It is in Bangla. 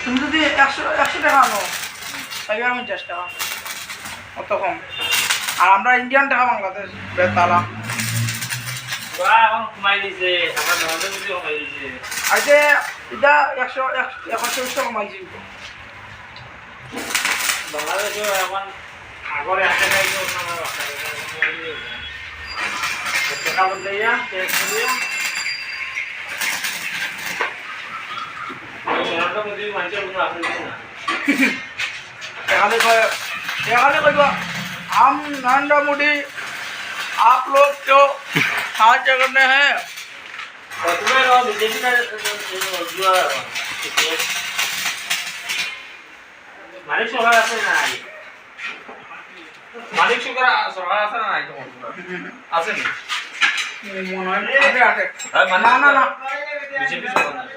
তুমি যদি 100 টাকা আনো তাহলে 50 টাকা অত কম। আর আমরা ইন্ডিয়ান টাকা বাংলাদেশ বেতালা এখন কমাই দিছে আমার নর্মাল ভিডিও কমাই দিছে আজকে এটা 124 কমাইছি বাংলাদেশে এখন আগরে একটা গাইছে আমার টাকা বলতে ইয়া টেক্স দিয়া নর্মাল ভিডিও মানছে কোনো আপনি না एखाने कोई हम नरेंद्र मोदी आप लोग जो साहाଯ୍य करने हैं तुम्हें बीजेपी का जो मालिक सरकार আছে না মালিক সরকার আছে না নাই তোমার আছে নি মনে হয় আছে না না বিজেপি সরকার